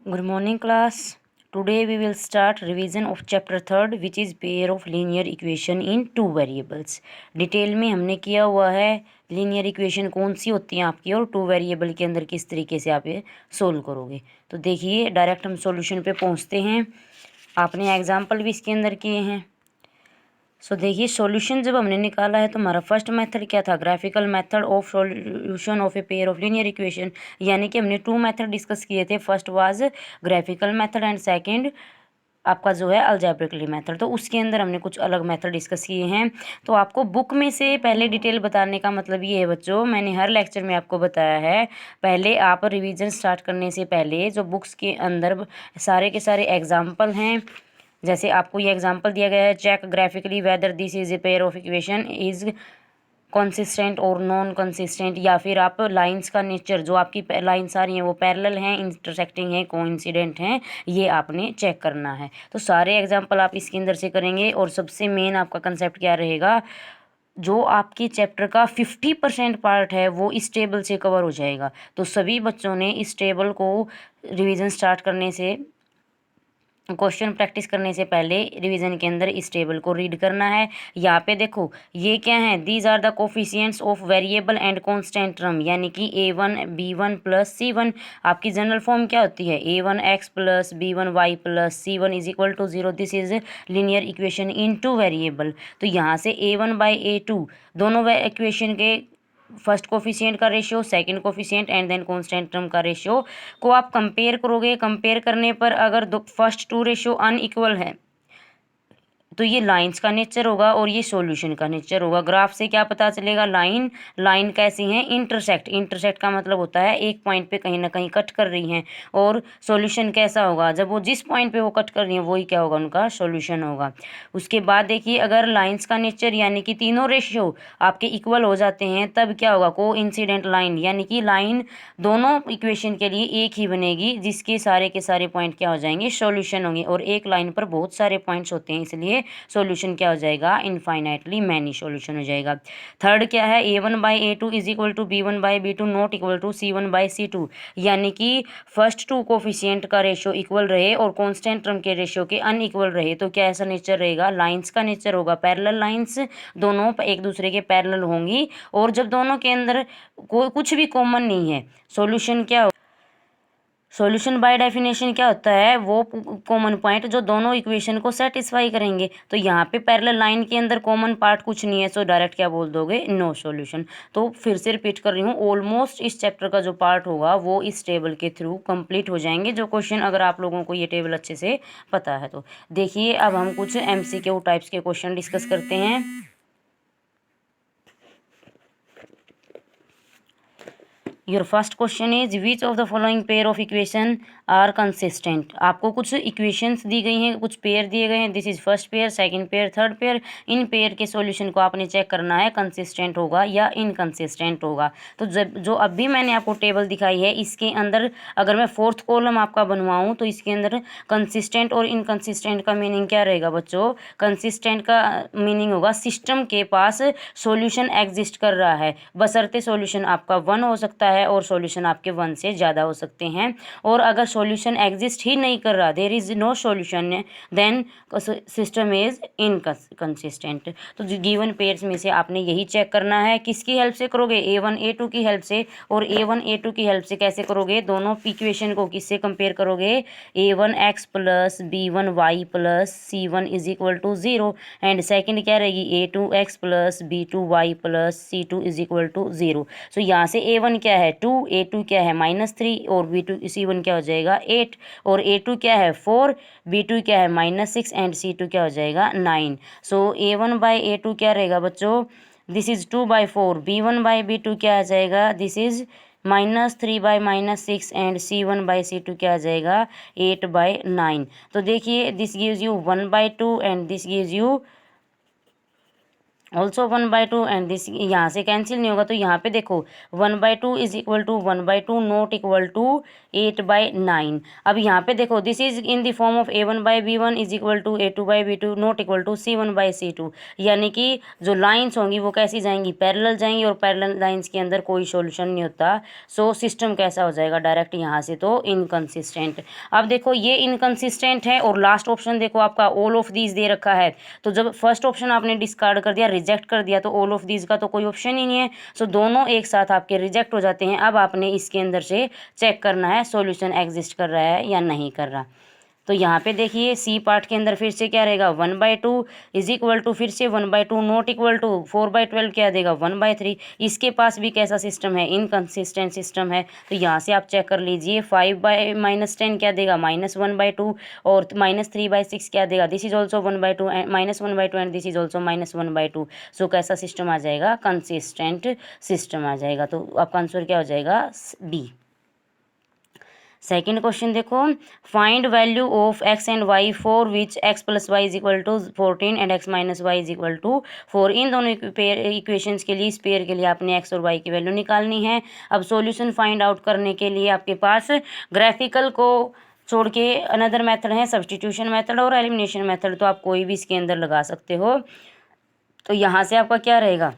Good morning class. Today we will start revision of chapter 3rd which is pair of linear equation in two variables. Detail में हमने किया हुआ है linear equation कौन सी होती हैं आपकी और टू वेरिएबल के अंदर किस तरीके से आप ये सोल्व करोगे। तो देखिए डायरेक्ट हम सॉल्यूशन पे पहुंचते हैं। आपने एग्जाम्पल भी इसके अंदर किए हैं। सो देखिए सॉल्यूशन जब हमने निकाला है तो हमारा फर्स्ट मेथड क्या था, graphical method of solution of A pair of linear equation, यानी कि हमने टू मेथड डिस्कस किए थे। First was graphical method and second आपका जो है अलजेब्रिकली मेथड। तो उसके अंदर हमने कुछ अलग मेथड डिस्कस किए हैं। तो आपको बुक में से पहले डिटेल बताने का मतलब ये है बच्चों, मैंने हर लेक्चर में आपको बताया है, पहले आप रिवीजन स्टार्ट करने से पहले जो बुक्स के अंदर सारे के सारे एग्जाम्पल हैं, जैसे आपको ये एग्जांपल दिया गया है, check graphically whether this is a pair of equation is consistent और नॉन कंसिस्टेंट, या फिर आप लाइंस का नेचर, जो आपकी लाइंस आ रही हैं वो पैरेलल हैं, इंटरसेक्टिंग हैं, कोइंसिडेंट हैं, ये आपने चेक करना है। तो सारे एग्जांपल आप इसके अंदर से करेंगे और सबसे मेन आपका कंसेप्ट क्या रहेगा, जो आपके चैप्टर का 50% पार्ट है वो इस टेबल से कवर हो जाएगा। तो सभी बच्चों ने इस टेबल को रिवीजन स्टार्ट करने से, क्वेश्चन प्रैक्टिस करने से पहले रिवीजन के अंदर इस टेबल को रीड करना है। यहाँ पे देखो ये क्या है, these are the coefficients of variable and constant term, यानी कि a1 b1 प्लस c1। आपकी जनरल फॉर्म क्या होती है, a1 x plus b1 y plus c1 is equal to 0। This is linear equation in two variable. तो यहाँ से a1 by a2 दोनों इक्वेशन के फर्स्ट कोफिशिएंट का ratio, second coefficient and then constant term का रेशियो को आप compare करोगे। कंपेयर करने पर अगर फर्स्ट टू रेशियो अनइक्वल है तो ये लाइंस का नेचर होगा और ये सॉल्यूशन का नेचर होगा। ग्राफ से क्या पता चलेगा, लाइन कैसी है, इंटरसेक्ट। इंटरसेक्ट का मतलब होता है एक पॉइंट पे कहीं ना कहीं कट कर रही हैं। और सॉल्यूशन कैसा होगा, जब वो जिस पॉइंट पे वो कट कर रही हैं वही क्या होगा, उनका सॉल्यूशन होगा। उसके बाद देखिए अगर लाइंस का नेचर यानी कि तीनों रेशियो आपके इक्वल हो जाते हैं तब क्या होगा, को इंसिडेंट लाइन, यानी कि लाइन दोनों इक्वेशन के लिए एक ही बनेगी जिसके सारे के सारे पॉइंट क्या हो जाएंगे, सॉल्यूशन होंगे। और एक लाइन पर बहुत सारे पॉइंट्स होते हैं इसलिए सॉल्यूशन क्या हो जाएगा, इनफाइनाइटली मैनी सॉल्यूशन हो जाएगा। थर्ड क्या है, a1 by a2 is equal to b1 by b2 not equal to c1 by c2, यानी कि फर्स्ट टू कोफिशिएंट का रेशियो इक्वल रहे और कांस्टेंट टर्म के रेशियो के अनइक्वल रहे तो क्या ऐसा नेचर रहेगा, लाइंस का नेचर होगा। पैरेलल लाइंस दोनों एक दूसरे के पैरेलल होंगी और जब दोनों के अंदर कोई कुछ भी कॉमन नहीं है, सॉल्यूशन क्या, सॉल्यूशन बाय डेफिनेशन क्या होता है, वो कॉमन पॉइंट जो दोनों इक्वेशन को सेटिस्फाई करेंगे। तो यहाँ पे पैरेलल लाइन के अंदर कॉमन पार्ट कुछ नहीं है, सो डायरेक्ट क्या बोल दोगे, नो सॉल्यूशन। तो फिर से रिपीट कर रही हूँ, ऑलमोस्ट इस चैप्टर का जो पार्ट होगा वो इस टेबल के थ्रू कंप्लीट हो जाएंगे जो क्वेश्चन, अगर आप लोगों को ये टेबल अच्छे से पता है तो। देखिए अब हम कुछ MCQ टाइप्स के क्वेश्चन डिस्कस करते हैं। Your first question is which of the following pair of equation are consistent. आपको कुछ इक्वेशंस दी गई हैं, कुछ पेयर दिए गए हैं, this is first pair, second pair, third pair. In pair के सॉल्यूशन को आपने चेक करना है कंसिस्टेंट होगा या इनकंसिस्टेंट होगा। तो जब जो अभी मैंने आपको टेबल दिखाई है इसके अंदर अगर मैं फोर्थ कॉलम आपका बनवाऊं तो इसके अंदर कंसिस्टेंट और इनकंसिस्टेंट का मीनिंग क्या रहेगा बच्चों, कंसिस्टेंट का मीनिंग होगा सिस्टम के पास सॉल्यूशन एग्जिस्ट कर रहा है, बशर्ते सॉल्यूशन आपका 1 हो सकता है और सॉल्यूशन आपके 1 से ज़्यादा हो सकते हैं। और अगर सॉल्यूशन एग्जिस्ट ही नहीं कर रहा, there is no solution, then system is inconsistent. तो जो गिवन पेयर्स में से आपने यही चेक करना है, किसकी हेल्प से करोगे, a1 a2 की हेल्प से। और a1 a2 की हेल्प से कैसे करोगे, दोनों इक्वेशन को किससे कंपेयर करोगे, a1 x plus b1 y plus c1 is equal to 0 and second क्या रहेगी, a2 x plus b2 y plus c2 is equal to 0। So यहाँ से a1 क्या है 2, a2 क्या है -3 और b2 c1 क्या हो जाएगा 8 और a2 क्या है 4, b2 क्या है -6 एंड c2 क्या हो जाएगा 9। सो a1 बाई a2 क्या रहेगा बच्चों, this is 2/4, b1 by b2 क्या आ जाएगा, this is -3 by -6 and c1 by c2 क्या आ जाएगा 8/9। तो देखिए this gives you 1/2 and this gives you also 1/2 and this यहाँ से कैंसिल नहीं होगा, तो यहाँ पे देखो 1/2 is equal to 1/2 not equal to 8/9। अब यहाँ पे देखो this is in the form of a1/b1 is equal to a2/b2 not equal to c1/c2, यानी कि जो लाइन्स होंगी वो कैसी जाएंगी, पैरेलल जाएंगी, और पैरेलल लाइन्स के अंदर कोई सॉल्यूशन नहीं होता। सो सिस्टम कैसा हो जाएगा डायरेक्ट यहाँ से, तो इनकंसिस्टेंट। अब देखो ये इनकंसिस्टेंट है, और लास्ट ऑप्शन देखो आपका ऑल ऑफ दीज दे रखा है, तो जब फर्स्ट ऑप्शन आपने डिस्कार्ड कर दिया, रिजेक्ट कर दिया, तो ऑल ऑफ दीज का तो कोई ऑप्शन ही नहीं है। सो दोनों एक साथ आपके रिजेक्ट हो जाते हैं। अब आपने इसके अंदर से चेक करना है सॉल्यूशन एग्जिस्ट कर रहा है या नहीं कर रहा। तो यहाँ पे देखिए सी पार्ट के अंदर फिर से क्या रहेगा, 1/2 इज इक्वल टू फिर से 1/2 नॉट इक्वल टू 4/12 क्या देगा, 1/3। इसके पास भी कैसा सिस्टम है, इनकंसिस्टेंट सिस्टम है। तो यहाँ से आप चेक कर लीजिए, 5/-10 क्या देगा, -1/2, और -3/6 क्या देगा, this is also 1/2 -1/2 and this is also -1/2। सो कैसा सिस्टम आ जाएगा, कंसिस्टेंट सिस्टम आ जाएगा। तो आपका आंसर क्या हो जाएगा, बी। सेकेंड क्वेश्चन देखो, find value of x and y for which x plus y is equal to 14 and x minus y is equal to 4। इन दोनों इक्वेशंस के लिए, इस पेयर के लिए आपने x और y की वैल्यू निकालनी है। अब सॉल्यूशन फाइंड आउट करने के लिए आपके पास ग्राफिकल को छोड़ के अनदर मेथड है, सब्सटीट्यूशन मेथड और एलिमिनेशन मेथड, तो आप कोई भी इसके अंदर लगा सकते हो। तो यहाँ से आपका क्या रहेगा,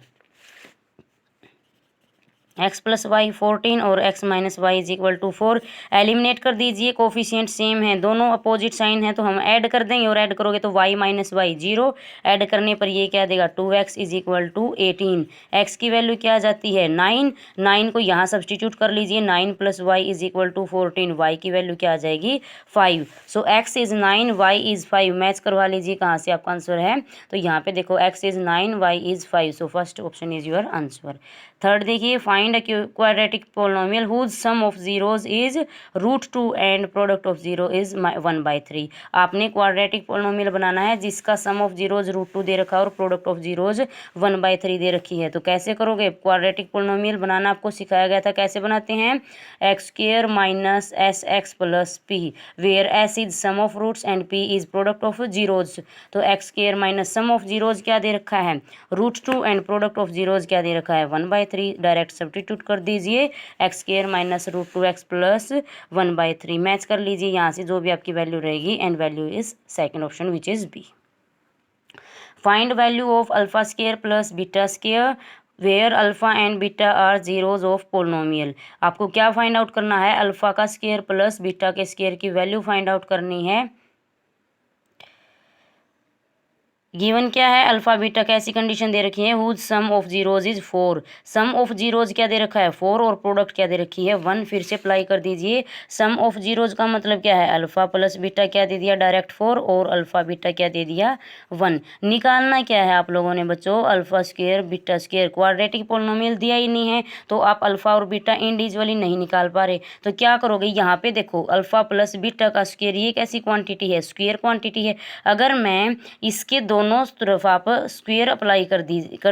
x प्लस वाई 14 और x minus y is equal to 4। Eliminate कर दीजिए, कोफिशिएंट सेम है, दोनों अपोजिट साइन है, तो हम ऐड कर देंगे, और ऐड करोगे तो y माइनस वाई 0, ऐड करने पर ये क्या देगा, 2x is equal to 18। x की वैल्यू क्या आ जाती है, 9 को यहाँ सब्सटीट्यूट कर लीजिए, 9 plus y is equal to 14, y की वैल्यू क्या आ जाएगी, 5। So x is 9, y is 5, match करवा लीजिए कहाँ से आपका आंसर है। तो यहाँ पे देखो x is 9, y is 5, so first option is your answer. Third देखिए, find a quadratic polynomial whose sum of zeros is √2 and product of zero is 1/3। आपने क्वाड्रेटिक पोलिनोमियल बनाना है जिसका सम ऑफ जीरोज √2 दे रखा है और प्रोडक्ट ऑफ जीरोज 1/3 दे रखी है। तो कैसे करोगे, क्वाड्रेटिक पोलिनोमियल बनाना आपको सिखाया गया था, कैसे बनाते हैं, x² minus SX plus p, where s is sum of roots and p is product of zeros. तो x² minus sum of zeros क्या दे रखा है, √2 एंड प्रोडक्ट ऑफ जीरोज क्या दे रखा है, 1/3। डायरेक्ट सब्स्टिट्यूट कर दीजिए, x² minus √2x plus 1/3, match कर लीजिए यहाँ से जो भी आपकी वैल्यू रहेगी, and value is second option which is B. Find value of α² plus β² where alpha and beta are zeros of polynomial. आपको क्या फाइंड आउट करना है, अल्फा का स्क्वायर प्लस बीटा के स्क्वायर की वैल्यू फाइंड आउट करनी है। गिवन क्या है, अल्फा बीटा कैसी कंडीशन दे रखी है, whose sum of zeros is 4, sum of zeros क्या दे रखा है 4, और प्रोडक्ट क्या दे रखी है 1। फिर से अप्लाई कर दीजिए, सम ऑफ जीरोज का मतलब क्या है, अल्फा प्लस बीटा क्या दे दिया डायरेक्ट 4, और अल्फा बीटा क्या दे दिया 1। निकालना क्या है आप लोगों ने बच्चों, alpha square beta square. Quadratic polynomial दिया ही नहीं है, तो आप अल्फा और बीटा इंडिविजुअली नहीं निकाल पा रहे, तो क्या करोगे, यहाँ पे देखो अल्फा प्लस बीटा का स्क्वायर, ये कैसी क्वांटिटी है, स्क्वायर क्वांटिटी है। अगर मैं इसके दोनों तरफ आप स्क्वायर अप्लाई कर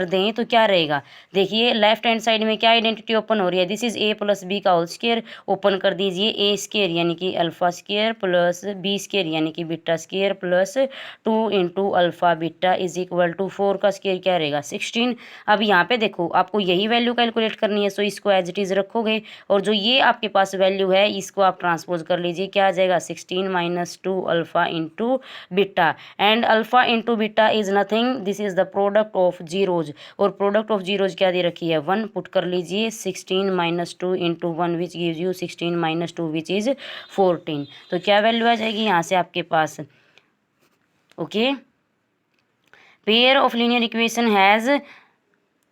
दें तो क्या रहेगा, देखिए लेफ्ट हैंड साइड में क्या आइडेंटिटी ओपन हो रही है, this is a plus B का होल स्क्वायर, ओपन कर दीजिए a² यानी कि अल्फा स्क्वायर प्लस b² यानी कि beta square plus 2 into alpha beta is equal to 4 का स्क्वायर क्या रहेगा 16। अब यहाँ पे देखो आपको यही वैल्यू कैलकुलेट करनी है, सो इसको एज इट इज रखोगे, और जो ये आपके पास वैल्यू है इसको आप ट्रांसपोज कर लीजिए, क्या आ जाएगा 16 minus 2 alpha into beta, and alpha into beta is nothing, this is the product of zeros, और प्रोडक्ट ऑफ जीरोज क्या दे रखी है 1। पुट कर लीजिए 16 minus 2 into 1 which gives you 16 minus 2 which is 14। तो क्या वैल्यू आ जाएगी यहाँ से आपके पास, okay. Pair of linear equation has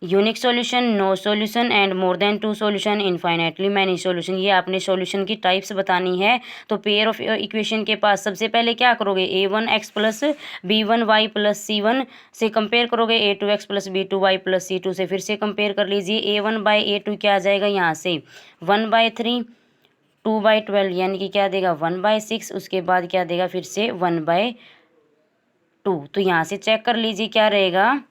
unique solution, no solution and more than 2 solution, infinitely many solution. ये आपने सॉल्यूशन की टाइप्स बतानी है। तो पेयर ऑफ इक्वेशन के पास सबसे पहले क्या करोगे, a1x plus b1y plus c1 से कंपेयर करोगे a2x plus b2y plus c2 से, फिर से कंपेयर कर लीजिए, a1/a2 क्या आ जाएगा यहाँ से 1/3, 2/12 यानी कि क्या देगा 1/6, उसके बाद क्या देगा फिर से 1/2। तो यहाँ से चेक कर लीजिए क्या रहेगा,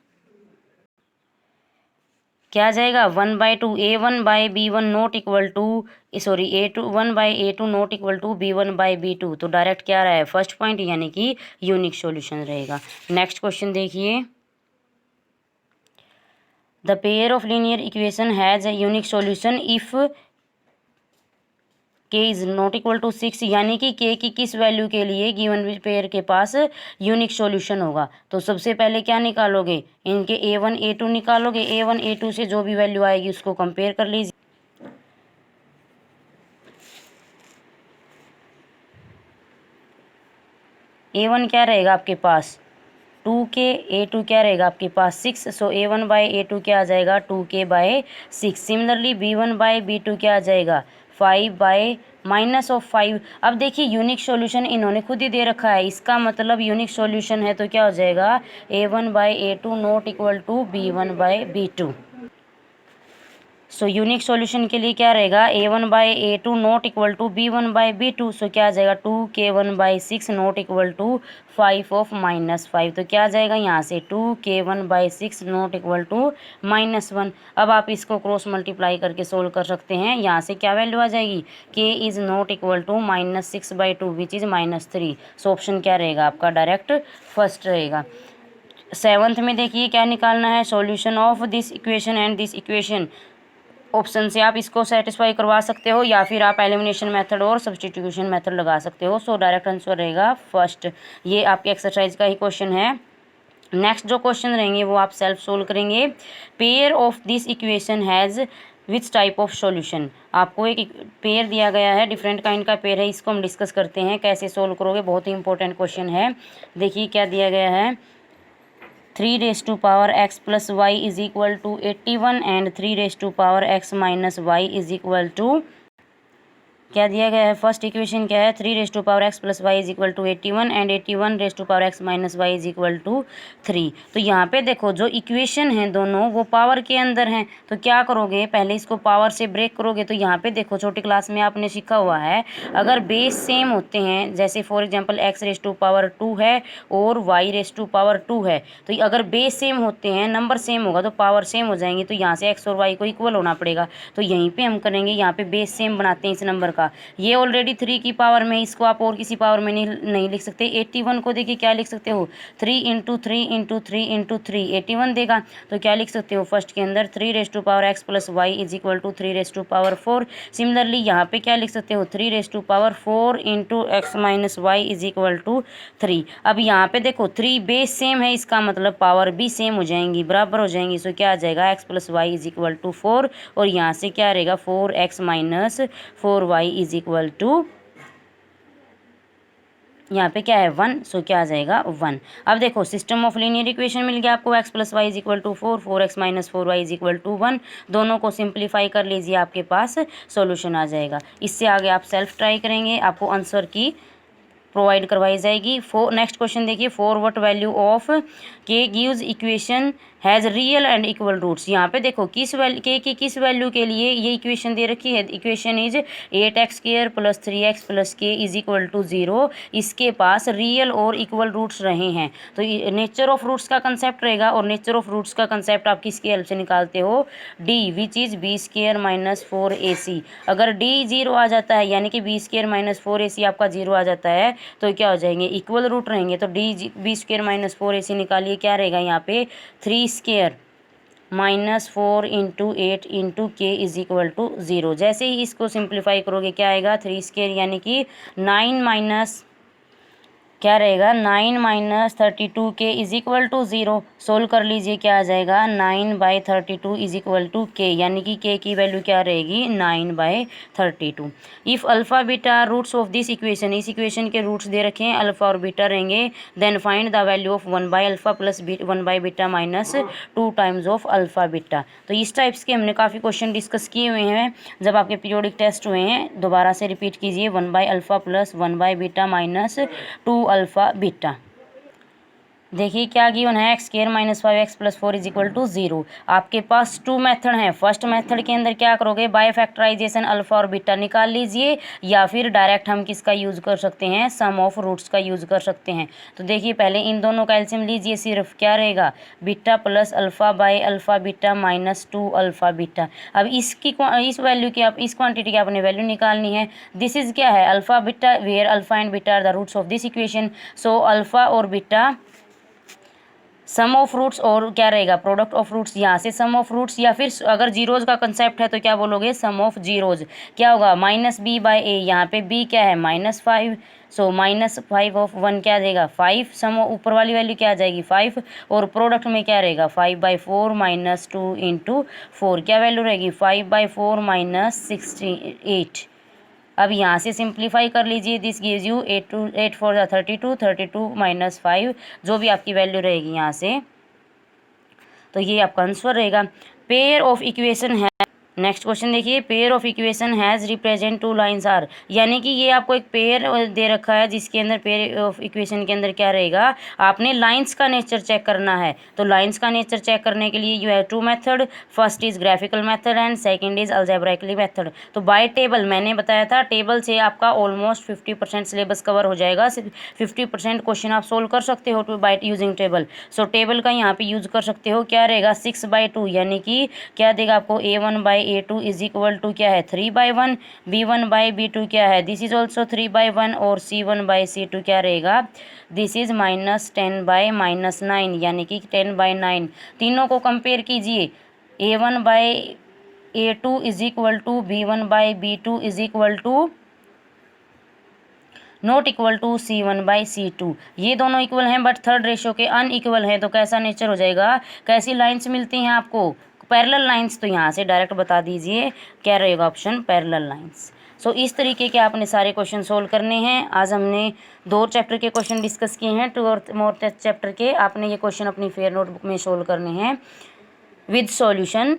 क्या आ जाएगा 1/2, a1/b1 not equal to, sorry a1/a2 not equal to b1/b2। तो डायरेक्ट क्या रहा है फर्स्ट पॉइंट, यानी कि यूनिक सॉल्यूशन रहेगा। नेक्स्ट क्वेश्चन देखिए, the pair of linear equation has a unique solution if के इज़ नॉट इक्वल टू 6, यानी कि के की किस वैल्यू के लिए गिवन पेयर के पास यूनिक सॉल्यूशन होगा। तो सबसे पहले क्या निकालोगे, इनके A1 A2 निकालोगे। A1 A2 से जो भी वैल्यू आएगी उसको कंपेयर कर लीजिए। A1 क्या रहेगा आपके पास 2K, A2 क्या रहेगा आपके पास 6, सो A1 बाई A2 क्या आ जाएगा 2K/6। Similarly B1 by B2 क्या आ जाएगा 5/-5। अब देखिए यूनिक सॉल्यूशन इन्होंने खुद ही दे रखा है, इसका मतलब यूनिक सॉल्यूशन है तो क्या हो जाएगा A1 by A2 not equal to B1 by B2। So unique solution के लिए क्या रहेगा A1 by A2 not equal to B1 by B2। So क्या आ जाएगा 2K1/6 नॉट इक्वल टू 5/-5। तो क्या आ जाएगा यहाँ से 2K1/6 नॉट इक्वल टू -1। अब आप इसको क्रॉस मल्टीप्लाई करके सोल्व कर सकते हैं। यहाँ से क्या वैल्यू आ जाएगी K is not equal to -6/2 which is -3। So option क्या रहेगा आपका डायरेक्ट फर्स्ट रहेगा। सेवन्थ में देखिए क्या निकालना है, solution of this equation and this equation. Option से आप इसको सेटिस्फाई करवा सकते हो या फिर आप एलिमिनेशन मेथड और सब्स्टिट्यूशन मेथड लगा सकते हो। सो डायरेक्ट आंसर रहेगा फर्स्ट। ये आपके एक्सरसाइज का ही क्वेश्चन है। नेक्स्ट जो क्वेश्चन रहेंगे वो आप सेल्फ सोल्व करेंगे। Pair of this equation has which type of solution. आपको एक पेयर दिया गया है, डिफरेंट काइंड का पेयर है, इसको हम डिस्कस करते हैं कैसे सोल्व करोगे। बहुत ही इंपॉर्टेंट क्वेश्चन है। देखिए क्या दिया गया है 3x plus y is equal to 81 and 3x is equal to क्या दिया गया है। फर्स्ट इक्वेशन क्या है 3x plus y is equal to 81 and 81 is equal to 3। तो यहाँ पे देखो जो इक्वेशन है दोनों वो पावर के अंदर हैं, तो क्या करोगे पहले इसको पावर से ब्रेक करोगे। तो यहाँ पे देखो छोटी क्लास में आपने सीखा हुआ है अगर बेस सेम होते हैं, जैसे फॉर एग्जाम्पल x⁻2 है और y⁻2 है, तो अगर बेस सेम होते हैं नंबर सेम होगा तो पावर सेम हो जाएंगी। तो यहाँ से x और y को इक्वल होना पड़ेगा। तो यहीं पे हम करेंगे, यहाँ पे बेस सेम बनाते हैं इस नंबर का। ये ऑलरेडी 3 की पावर में, इसको आप और किसी पावर में नहीं लिख सकते। 81 को देखिए क्या लिख सकते हो 3 इंटू 3 इंटू 3 इंटू 3 81 देगा। तो क्या लिख सकते हो फर्स्ट के अंदर 3x plus y is equal to 3/4। Similarly यहाँ पे क्या लिख सकते हो 3/4 into x minus y is equal to 3। अब यहाँ पे देखो 3 बेस सेम है, इसका मतलब पावर भी सेम हो जाएंगी, बराबर हो जाएंगी। सो क्या आ जाएगा x plus y is equal to 4 और यहाँ से क्या रहेगा 4x minus 4y is equal to यहाँ पे क्या है 1। सो क्या आ जाएगा 1। अब देखो सिस्टम ऑफ लीनियर इक्वेशन मिल गया आपको x plus y is equal to 4, 4x minus 4y is equal to 1। दोनों को सिंप्लीफाई कर लीजिए, आपके पास सॉल्यूशन आ जाएगा। इससे आगे आप सेल्फ ट्राई करेंगे, आपको आंसर की प्रोवाइड करवाई जाएगी। नेक्स्ट क्वेश्चन देखिए for what value of K gives equation has real and equal roots. यहाँ पे देखो किस वैल्यू के की किस वैल्यू के लिए ये इक्वेशन दे रखी है। Equation is 8x² plus 3x plus के इज इक्वल टू 0। इसके पास रियल और इक्वल रूट्स रहे हैं। तो नेचर ऑफ रूट्स का कंसेप्ट रहेगा और नेचर ऑफ रूट्स का कंसेप्ट आप किसकी हेल्प से निकालते हो d which is b² minus 4ac। अगर d 0 आ जाता है यानी कि b² माइनस 4ac आपका 0 आ जाता है तो क्या हो जाएंगे इक्वल रूट रहेंगे। तो b² माइनस 4ac निकालिए, क्या रहेगा यहाँ पे 3² माइनस 4 इंटू 8 इंटू के इज इक्वल टू 0। जैसे ही इसको सिंप्लीफाई करोगे क्या आएगा 3² यानी कि 9 माइनस क्या रहेगा 9 माइनस 32 के इज इक्वल टू 0। सोल्व कर लीजिए क्या आ जाएगा 9/32 इज इक्वल टू के, यानी कि के की वैल्यू क्या रहेगी 9/32। If alpha beta roots of this equation, इस इक्वेशन के रूट्स दे रखे हैं अल्फ़ा और बीटा रहेंगे, then find the value of 1/अल्फ़ा प्लस 1/बीटा minus 2 times of alpha beta. तो इस टाइप्स के हमने काफ़ी क्वेश्चन डिस्कस किए हुए हैं जब आपके पीरियोडिक टेस्ट हुए हैं। दोबारा से रिपीट कीजिए 1/अल्फ़ा प्लस 1/बीटा माइनस 2 अल्फ़ा बीटा। देखिए क्या गिवन है x² minus 5x plus 4 is equal to 0। आपके पास 2 मेथड हैं। फर्स्ट मेथड के अंदर क्या करोगे बाय फैक्टराइजेशन अल्फा और बीटा निकाल लीजिए, या फिर डायरेक्ट हम किसका यूज़ कर सकते हैं सम ऑफ रूट्स का यूज़ कर सकते हैं। तो देखिए पहले इन दोनों का एलसीएम लीजिए, सिर्फ क्या रहेगा beta plus alpha bye alpha beta minus 2 alpha beta. अब इस वैल्यू की आप इस क्वान्टिटी की आपने वैल्यू निकालनी है। दिस इज क्या है alpha beta, where alpha and beta are the roots of this equation. So alpha और बीटा सम ऑफ फ्रूट्स और क्या रहेगा प्रोडक्ट ऑफ फ्रूट्स, यहाँ से सम ऑफ फ्रूट्स, या फिर अगर जीरोज का कंसेप्ट है तो क्या बोलोगे सम ऑफ जीरोज। क्या होगा माइनस बी बाई ए, यहाँ पे बी क्या है -5, सो -5 ऑफ 1 क्या देगा 5, सम ऊपर वाली वैल्यू क्या आ जाएगी 5, और प्रोडक्ट में क्या रहेगा 5/4 -2 इंटू 4 क्या वैल्यू रहेगी 5/4 -68। अब यहाँ से सिंप्लीफाई कर लीजिए, दिस गिव्स यू 8 4 32, 32 -5 जो भी आपकी वैल्यू रहेगी यहाँ से, तो ये आपका आंसर रहेगा। पेयर ऑफ इक्वेशन है, नेक्स्ट क्वेश्चन देखिए, pair of equation has represent two lines are, यानी कि ये आपको एक पेयर दे रखा है जिसके अंदर पेयर ऑफ इक्वेशन के अंदर क्या रहेगा, आपने लाइन्स का नेचर चेक करना है। तो लाइन्स का नेचर चेक करने के लिए you have two method, first is graphical method and second is algebraically method. तो बाय टेबल मैंने बताया था, टेबल से आपका ऑलमोस्ट 50% सिलेबस कवर हो जाएगा, 50% क्वेश्चन आप सोल्व कर सकते हो टू बाय यूजिंग टेबल। सो टेबल का यहाँ पे यूज कर सकते हो, क्या रहेगा 6/2, यानी कि क्या देगा आपको A1/A2 इज इक्वल टू क्या है 3/1, B1/B2 क्या है दिस इज ऑल्सो 3/1, और C1/C2 क्या रहेगा दिस इज -10/-9, यानी कि 10/9। तीनों को कंपेयर कीजिए, A1/A2 is equal to B1/B2 is equal to not equal to C1/C2, ये दोनों इक्वल हैं बट थर्ड रेशो के अनइक्वल हैं, तो कैसा नेचर हो जाएगा, कैसी लाइंस मिलती हैं आपको पैरेलल लाइंस। तो यहाँ से डायरेक्ट बता दीजिए क्या रहेगा ऑप्शन पैरेलल लाइंस। सो इस तरीके के आपने सारे क्वेश्चन सोल्व करने हैं। आज हमने 2 चैप्टर के क्वेश्चन डिस्कस किए हैं, 2 और मोर चैप्टर के आपने ये क्वेश्चन अपनी फेयर नोटबुक में सोल्व करने हैं विद सॉल्यूशन।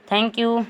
Thank you.